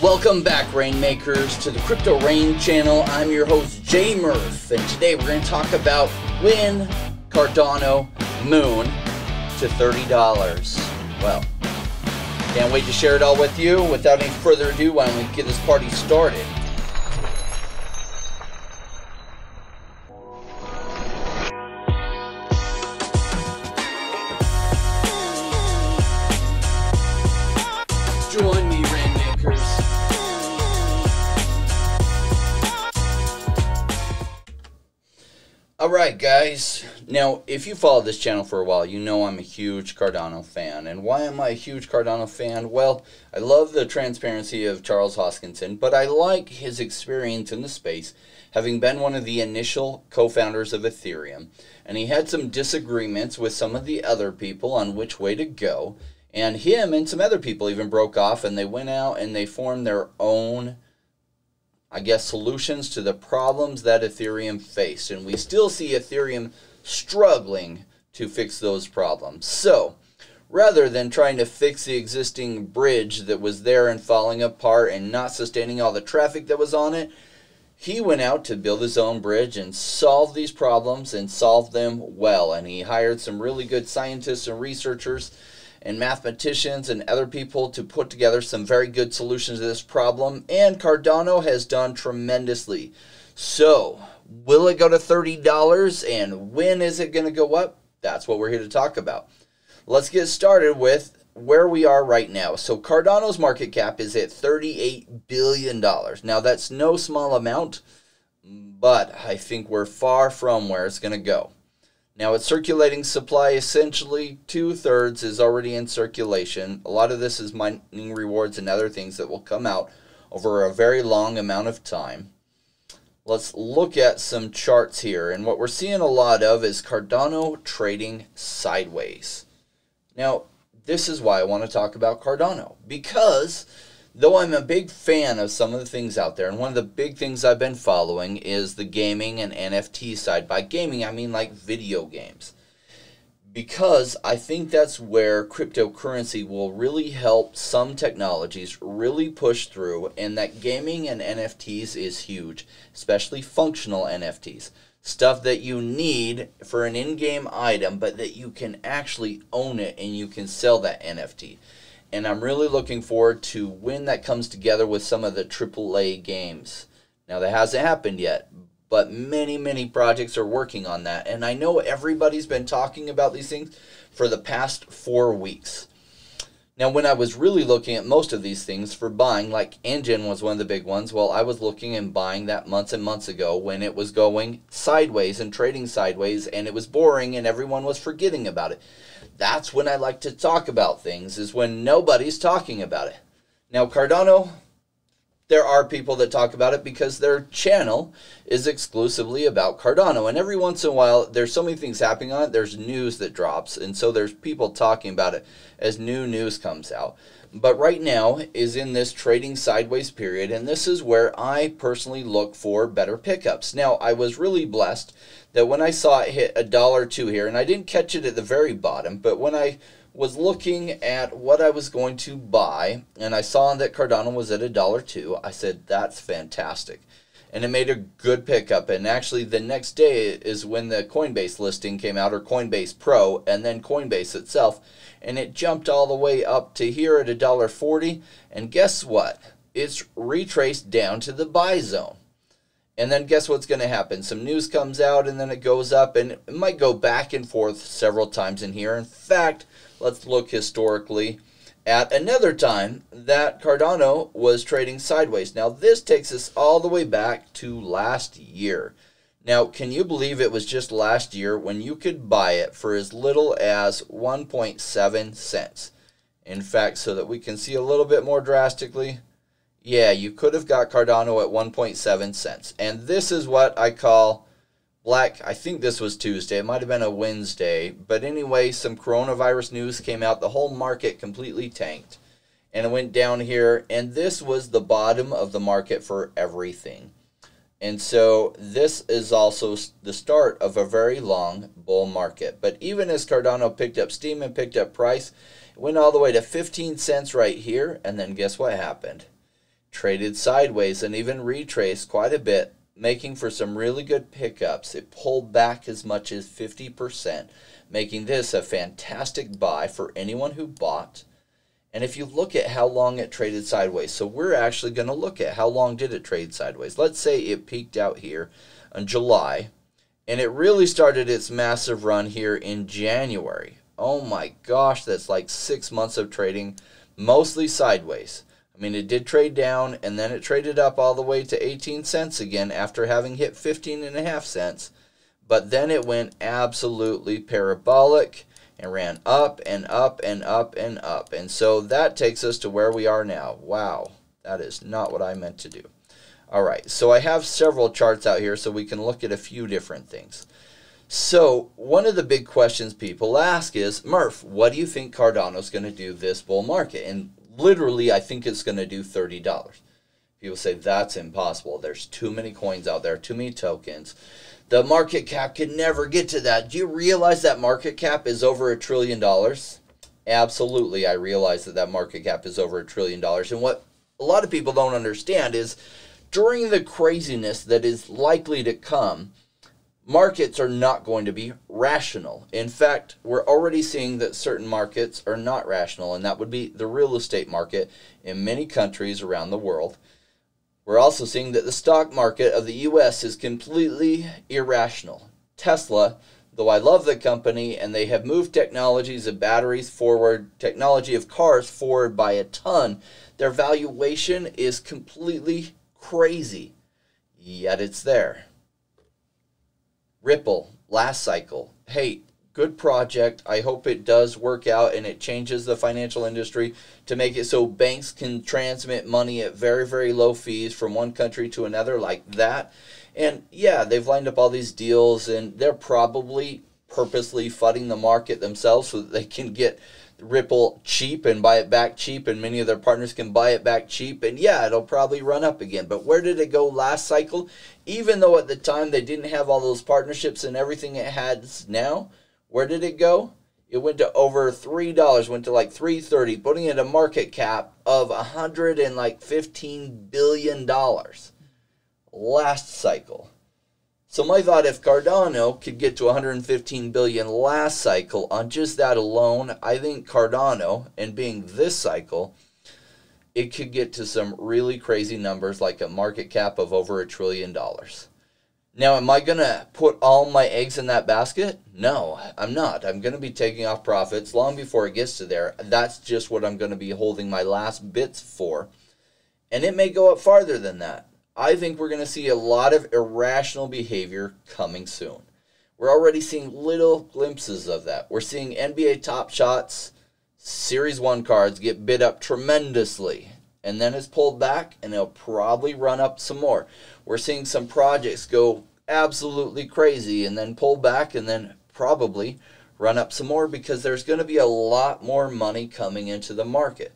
Welcome back, Rainmakers, to the Crypto Rain channel. I'm your host, J Murph, and today we're going to talk about when Cardano Moon to $30. Well, can't wait to share it all with you. Without any further ado, why don't we get this party started? Join me, Rainmakers. Alright guys, now if you follow this channel for a while, you know I'm a huge Cardano fan. And why am I a huge Cardano fan? Well, I love the transparency of Charles Hoskinson, but I like his experience in the space, having been one of the initial co-founders of Ethereum. And he had some disagreements with some of the other people on which way to go. And him and some other people even broke off, and they went out and they formed their own, I guess, solutions to the problems that Ethereum faced. And we still see Ethereum struggling to fix those problems. So, rather than trying to fix the existing bridge that was there and falling apart and not sustaining all the traffic that was on it, he went out to build his own bridge and solve these problems and solve them well. And he hired some really good scientists and researchers and mathematicians and other people to put together some very good solutions to this problem, and Cardano has done tremendously. So, will it go to $30, and when is it going to go up? That's what we're here to talk about. Let's get started with where we are right now. So, Cardano's market cap is at $38 billion. Now, that's no small amount, but I think we're far from where it's going to go. Now, its circulating supply, essentially 2/3 is already in circulation. A lot of this is mining rewards and other things that will come out over a very long amount of time. Let's look at some charts here. And what we're seeing a lot of is Cardano trading sideways. Now, this is why I want to talk about Cardano. Because though I'm a big fan of some of the things out there, and one of the big things I've been following is the gaming and NFT side. By gaming, I mean like video games. Because I think that's where cryptocurrency will really help some technologies really push through, and that gaming and NFTs is huge, especially functional NFTs. Stuff that you need for an in-game item, but that you can actually own it and you can sell that NFT. And I'm really looking forward to when that comes together with some of the AAA games. Now, that hasn't happened yet, but many projects are working on that. And I know everybody's been talking about these things for the past 4 weeks. Now, when I was really looking at most of these things for buying, like Engine was one of the big ones, well, I was looking and buying that months and months ago when it was going sideways and trading sideways, and it was boring and everyone was forgetting about it. That's when I like to talk about things, is when nobody's talking about it. Now, Cardano, there are people that talk about it because their channel is exclusively about Cardano. And every once in a while, there's so many things happening on it. There's news that drops. And so there's people talking about it as new news comes out. But right now is in this trading sideways period. And this is where I personally look for better pickups. Now, I was really blessed that when I saw it hit $1.02 here, and I didn't catch it at the very bottom, but when I was looking at what I was going to buy, and I saw that Cardano was at $1.02, I said, that's fantastic. And it made a good pickup. And actually, the next day is when the Coinbase listing came out, or Coinbase Pro, and then Coinbase itself, and it jumped all the way up to here at $1.40. And guess what? It's retraced down to the buy zone. And then guess what's going to happen? Some news comes out, and then it goes up, and it might go back and forth several times in here. In fact, let's look historically at another time that Cardano was trading sideways. Now, this takes us all the way back to last year. Now, can you believe it was just last year when you could buy it for as little as 1.7 cents? In fact, so that we can see a little bit more drastically, yeah, you could have got Cardano at 1.7 cents. And this is what I call black. I think this was Tuesday. It might have been a Wednesday. But anyway, some coronavirus news came out. The whole market completely tanked. And it went down here. And this was the bottom of the market for everything. And so this is also the start of a very long bull market. But even as Cardano picked up steam and picked up price, it went all the way to 15 cents right here. And then guess what happened? traded sideways and even retraced quite a bit, making for some really good pickups. It pulled back as much as 50%, making this a fantastic buy for anyone who bought. And if you look at how long it traded sideways, so we're actually going to look at how long did it trade sideways. Let's say it peaked out here in July, and it really started its massive run here in January. Oh my gosh, that's like 6 months of trading, mostly sideways. I mean, it did trade down, and then it traded up all the way to 18 cents again after having hit 15.5 cents. But then it went absolutely parabolic and ran up and up and up and up. And so that takes us to where we are now. Wow, that is not what I meant to do. All right, so I have several charts out here so we can look at a few different things. So one of the big questions people ask is, Murph, what do you think Cardano's going to do this bull market? And literally, I think it's going to do $30. People say that's impossible. There's too many coins out there, too many tokens. The market cap can never get to that. Do you realize that market cap is over $1 trillion? Absolutely, I realize that that market cap is over $1 trillion. And what a lot of people don't understand is during the craziness that is likely to come, markets are not going to be rational. In fact, we're already seeing that certain markets are not rational, and that would be the real estate market in many countries around the world. We're also seeing that the stock market of the U.S. is completely irrational. Tesla, though I love the company, and they have moved technologies of batteries forward, technology of cars forward by a ton, their valuation is completely crazy, yet it's there. Ripple, last cycle. Hey, good project. I hope it does work out and it changes the financial industry to make it so banks can transmit money at very, very low fees from one country to another like that. And yeah, they've lined up all these deals and they're probably purposely flooding the market themselves so that they can get Ripple cheap and buy it back cheap, and many of their partners can buy it back cheap, and yeah, it'll probably run up again. But where did it go last cycle? Even though at the time they didn't have all those partnerships and everything it has now, where did it go? It went to over $3, went to like $3.30, putting it a market cap of $115 billion last cycle. So my thought, if Cardano could get to 115 billion last cycle on just that alone, I think Cardano, and being this cycle, it could get to some really crazy numbers like a market cap of over $1 trillion. Now, am I going to put all my eggs in that basket? No, I'm not. I'm going to be taking off profits long before it gets to there. That's just what I'm going to be holding my last bits for. And it may go up farther than that. I think we're going to see a lot of irrational behavior coming soon. We're already seeing little glimpses of that. We're seeing NBA Top Shots, Series 1 cards get bid up tremendously. And then it's pulled back and it'll probably run up some more. We're seeing some projects go absolutely crazy and then pull back and then probably run up some more because there's going to be a lot more money coming into the market.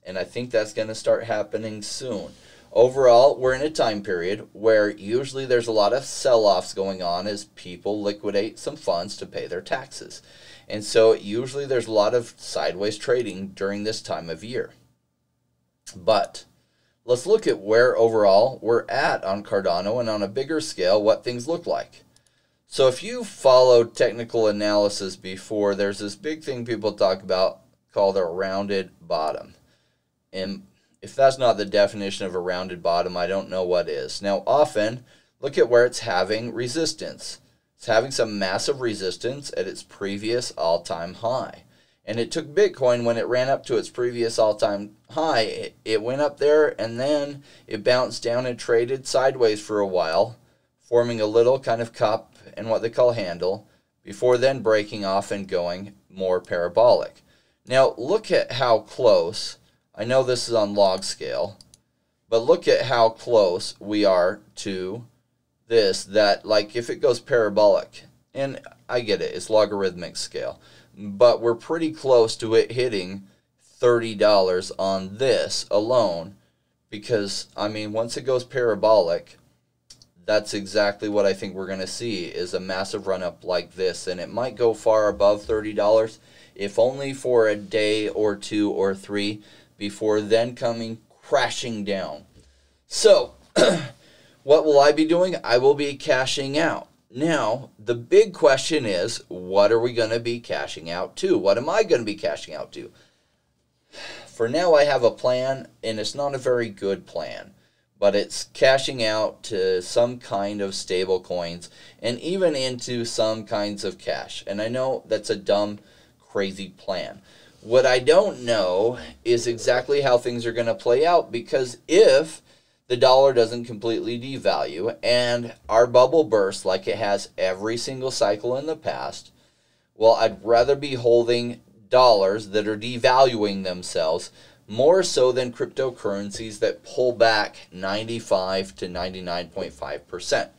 And I think that's going to start happening soon. Overall, we're in a time period where usually there's a lot of sell-offs going on as people liquidate some funds to pay their taxes. And so usually there's a lot of sideways trading during this time of year. But let's look at where overall we're at on Cardano and on a bigger scale what things look like. So if you followed technical analysis before, there's this big thing people talk about called a rounded bottom. And if that's not the definition of a rounded bottom, I don't know what is. Now, often, look at where it's having resistance. It's having some massive resistance at its previous all-time high. And it took Bitcoin when it ran up to its previous all-time high. It went up there, and then it bounced down and traded sideways for a while, forming a little kind of cup and what they call handle, before then breaking off and going more parabolic. Now, look at how close. I know this is on log scale, but look at how close we are to this, that like if it goes parabolic, and I get it, it's logarithmic scale, but we're pretty close to it hitting $30 on this alone because, I mean, once it goes parabolic, that's exactly what I think we're going to see is a massive run-up like this, and it might go far above $30, if only for a day or two or three, before then coming crashing down. So, what will I be doing? I will be cashing out. Now, the big question is, what are we going to be cashing out to? What am I going to be cashing out to? For now, I have a plan, and it's not a very good plan, but it's cashing out to some kind of stable coins and even into some kinds of cash. And I know that's a dumb, crazy plan. What I don't know is exactly how things are going to play out, because if the dollar doesn't completely devalue and our bubble bursts like it has every single cycle in the past, well, I'd rather be holding dollars that are devaluing themselves more so than cryptocurrencies that pull back 95 to 99.5%.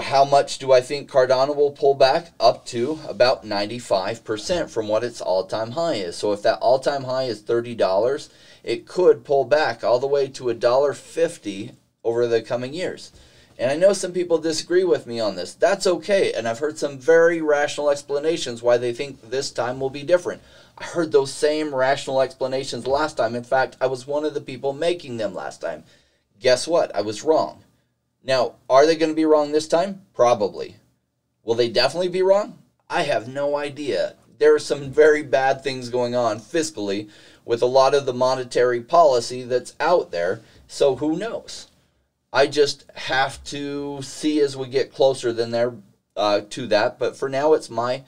How much do I think Cardano will pull back? Up to about 95% from what its all-time high is. So if that all-time high is $30, it could pull back all the way to $1.50 over the coming years. And I know some people disagree with me on this. That's okay. And I've heard some very rational explanations why they think this time will be different. I heard those same rational explanations last time. In fact, I was one of the people making them last time. Guess what? I was wrong. Now, are they going to be wrong this time? Probably. Will they definitely be wrong? I have no idea. There are some very bad things going on fiscally with a lot of the monetary policy that's out there. So who knows? I just have to see as we get closer than there to that. But for now, it's my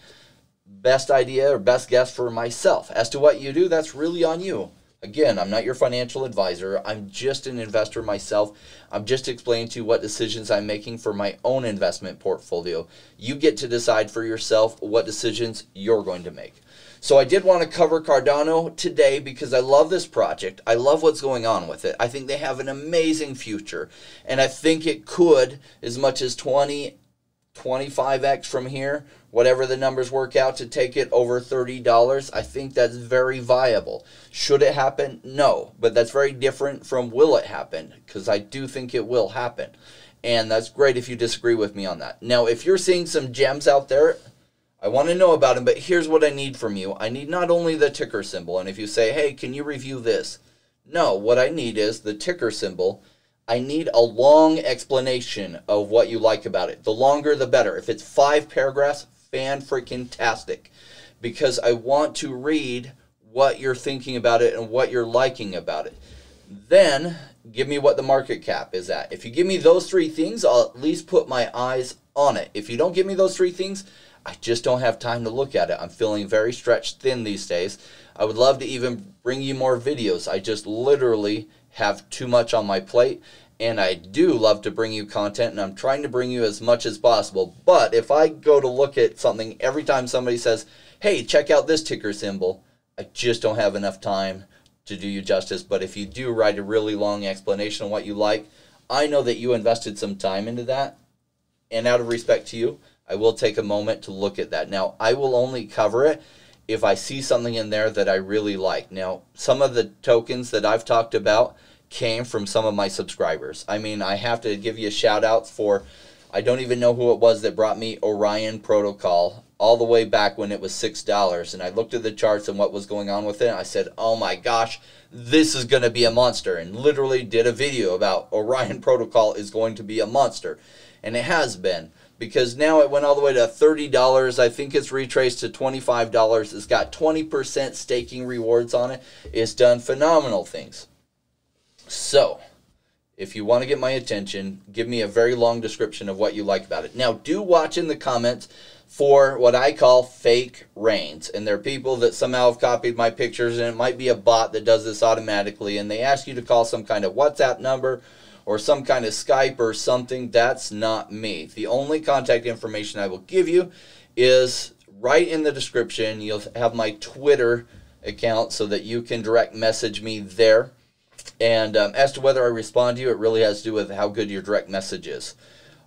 best idea or best guess for myself. As to what you do, that's really on you. Again, I'm not your financial advisor. I'm just an investor myself. I'm just explaining to you what decisions I'm making for my own investment portfolio. You get to decide for yourself what decisions you're going to make. So I did want to cover Cardano today because I love this project. I love what's going on with it. I think they have an amazing future. And I think it could, as much as 25x from here, whatever the numbers work out, to take it over $30. I think that's very viable. Should it happen? No. But that's very different from will it happen, because I do think it will happen. And that's great if you disagree with me on that. Now, if you're seeing some gems out there, I want to know about them, but here's what I need from you. I need not only the ticker symbol, and if you say, hey, can you review this? No, what I need is the ticker symbol. I need a long explanation of what you like about it. The longer, the better. If it's 5 paragraphs, fan-freaking-tastic, because I want to read what you're thinking about it and what you're liking about it. Then, give me what the market cap is at. If you give me those 3 things, I'll at least put my eyes on it. If you don't give me those 3 things, I just don't have time to look at it. I'm feeling very stretched thin these days. I would love to even bring you more videos. I just literally have too much on my plate, and I do love to bring you content, and I'm trying to bring you as much as possible. But if I go to look at something every time somebody says, hey, check out this ticker symbol, I just don't have enough time to do you justice. But if you do write a really long explanation on what you like, I know that you invested some time into that, and out of respect to you, I will take a moment to look at that. Now, I will only cover it if I see something in there that I really like. Now, some of the tokens that I've talked about came from some of my subscribers. I mean, I have to give you a shout out for, I don't even know who it was that brought me Orion Protocol all the way back when it was $6. And I looked at the charts and what was going on with it, and I said, oh my gosh, this is going to be a monster. And literally did a video about Orion Protocol is going to be a monster. And it has been. Because now it went all the way to $30. I think it's retraced to $25. It's got 20% staking rewards on it. It's done phenomenal things. So, if you want to get my attention, give me a very long description of what you like about it. Now, do watch in the comments for what I call fake rains. And there are people that somehow have copied my pictures, and it might be a bot that does this automatically. And they ask you to call some kind of WhatsApp number or some kind of Skype or something. That's not me. The only contact information I will give you is right in the description. You'll have my Twitter account so that you can direct message me there. And as to whether I respond to you, it really has to do with how good your direct message is.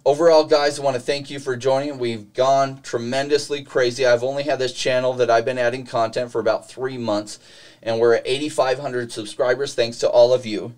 Overall, guys, I want to thank you for joining. We've gone tremendously crazy. I've only had this channel that I've been adding content for about 3 months, and we're at 8,500 subscribers thanks to all of you.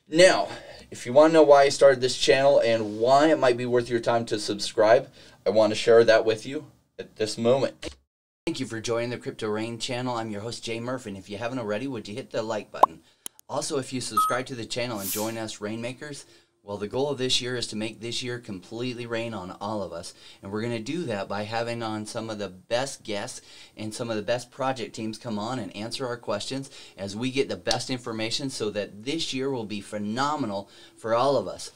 Now, if you want to know why I started this channel and why it might be worth your time to subscribe, I want to share that with you at this moment. Thank you for joining the Crypto Rain channel. I'm your host, Jay Murphy, and if you haven't already, would you hit the like button? Also, if you subscribe to the channel and join us Rainmakers, well, the goal of this year is to make this year completely rain on all of us. And we're going to do that by having on some of the best guests and some of the best project teams come on and answer our questions as we get the best information so that this year will be phenomenal for all of us.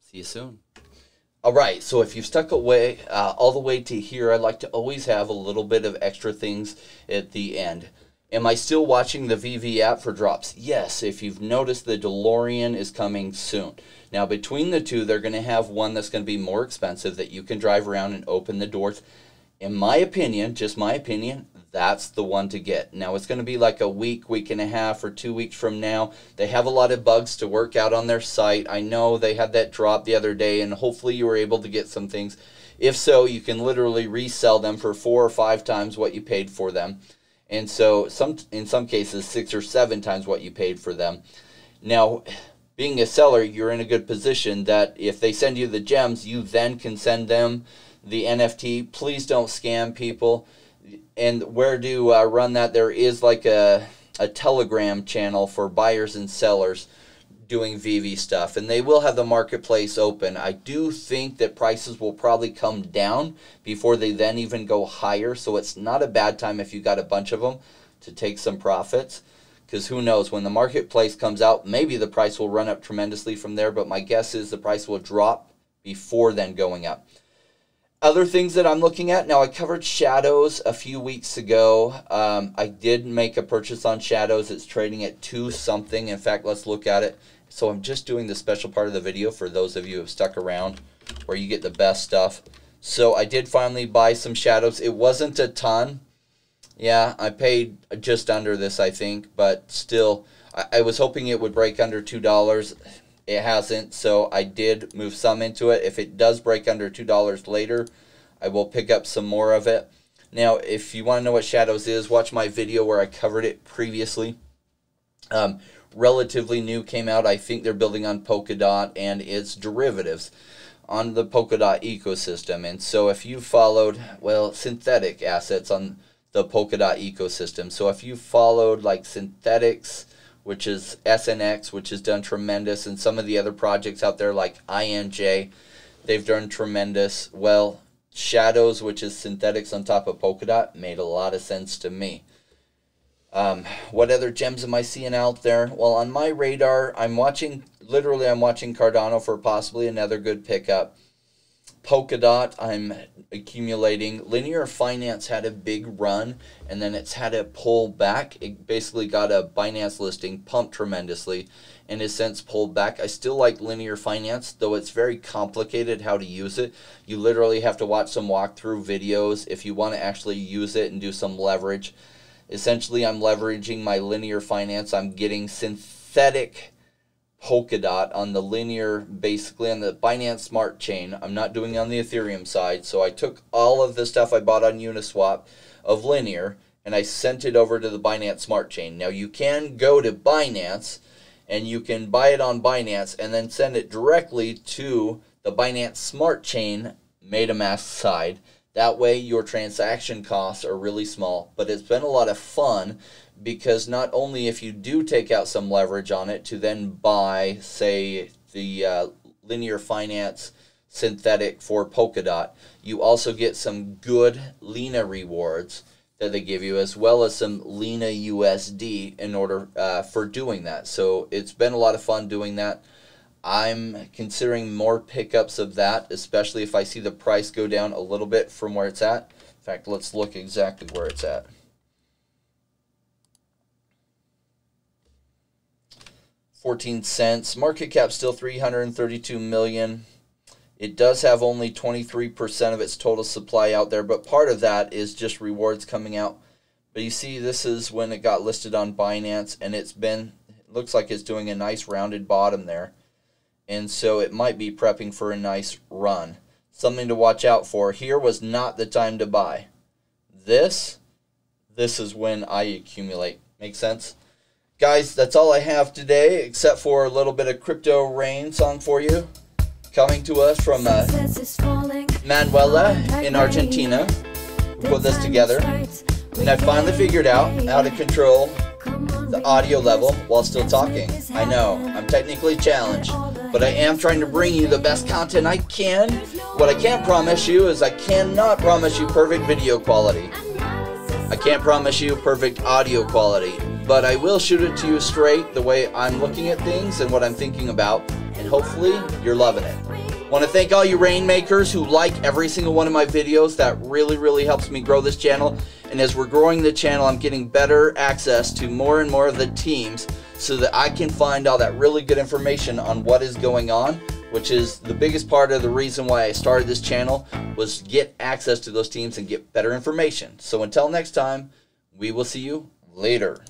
See you soon. All right, so if you've stuck away all the way to here, I like to always have a little bit of extra things at the end. Am I still watching the VV app for drops? Yes, if you've noticed, the DeLorean is coming soon. Now, between the two, they're going to have one that's going to be more expensive that you can drive around and open the doors. In my opinion, just my opinion, that's the one to get. Now, it's going to be like a week, week and a half, or 2 weeks from now. They have a lot of bugs to work out on their site. I know they had that drop the other day, and hopefully you were able to get some things. If so, you can literally resell them for 4 or 5 times what you paid for them. And so in some cases, 6 or 7 times what you paid for them. Now, being a seller, you're in a good position that if they send you the gems, you then can send them the NFT. Please don't scam people. And where to run that, there is like a Telegram channel for buyers and sellers doing VV stuff, and they will have the marketplace open. I do think that prices will probably come down before they then even go higher, so it's not a bad time if you got a bunch of them to take some profits, because who knows, when the marketplace comes out, maybe the price will run up tremendously from there, but my guess is the price will drop before then going up. Other things that I'm looking at, now I covered Shadows a few weeks ago. I did make a purchase on Shadows. It's trading at 2 something. In fact, let's look at it. So I'm just doing the special part of the video for those of you who have stuck around where you get the best stuff. So I did finally buy some Shadows. It wasn't a ton. Yeah, I paid just under this, I think, but still, I was hoping it would break under $2. It hasn't, so I did move some into it. If it does break under $2 later, I will pick up some more of it. Now, if you want to know what Shadows is, watch my video where I covered it previously. Relatively new, came out. I think they're building on Polkadot and its derivatives on the Polkadot ecosystem. And so if you followed, well, synthetic assets on the Polkadot ecosystem. So if you followed like Synthetics, which is SNX, which has done tremendous, and some of the other projects out there like INJ, they've done tremendous. Well, Shadows, which is Synthetics on top of Polkadot, made a lot of sense to me. What other gems am I seeing out there? Well, on my radar, I'm watching Cardano for possibly another good pickup. Polkadot, I'm accumulating. Linear Finance had a big run, and then it's had a pull back. It basically got a Binance listing, pumped tremendously, and has since pulled back. I still like Linear Finance, though it's very complicated how to use it. You literally have to watch some walkthrough videos if you want to actually use it and do some leverage. Essentially, I'm leveraging my Linear Finance. I'm getting synthetic Polkadot on the Linear, basically on the Binance Smart Chain. I'm not doing it on the Ethereum side. So I took all of the stuff I bought on Uniswap of Linear, and I sent it over to the Binance Smart Chain. Now, you can go to Binance, and you can buy it on Binance, and then send it directly to the Binance Smart Chain MetaMask side. That way, your transaction costs are really small. But it's been a lot of fun, because not only if you do take out some leverage on it to then buy, say, the Linear Finance synthetic for Polkadot, you also get some good Lena rewards that they give you, as well as some Lena USD in order for doing that. So it's been a lot of fun doing that. I'm considering more pickups of that, especially if I see the price go down a little bit from where it's at. In fact, let's look exactly where it's at. $0.14. Market cap still 332 million. It does have only 23% of its total supply out there, but part of that is just rewards coming out. But you see, this is when it got listed on Binance, and it looks like it's doing a nice rounded bottom there. And so it might be prepping for a nice run. Something to watch out for. Here was not the time to buy. This is when I accumulate. Make sense? Guys, that's all I have today, except for a little bit of Crypto Rain song for you. Coming to us from Manuela in Argentina. We put this together. And I finally figured out how to control the audio level while still talking. I know, I'm technically challenged, but I am trying to bring you the best content I can. What I can promise you is I cannot promise you perfect video quality. I can't promise you perfect audio quality, but I will shoot it to you straight the way I'm looking at things and what I'm thinking about, and hopefully you're loving it. Want to thank all you rainmakers who like every single one of my videos. That really helps me grow this channel, and as we're growing the channel, I'm getting better access to more and more of the teams so that I can find all that really good information on what is going on, which is the biggest part of the reason why I started this channel, was get access to those teams and get better information. So until next time, we will see you later.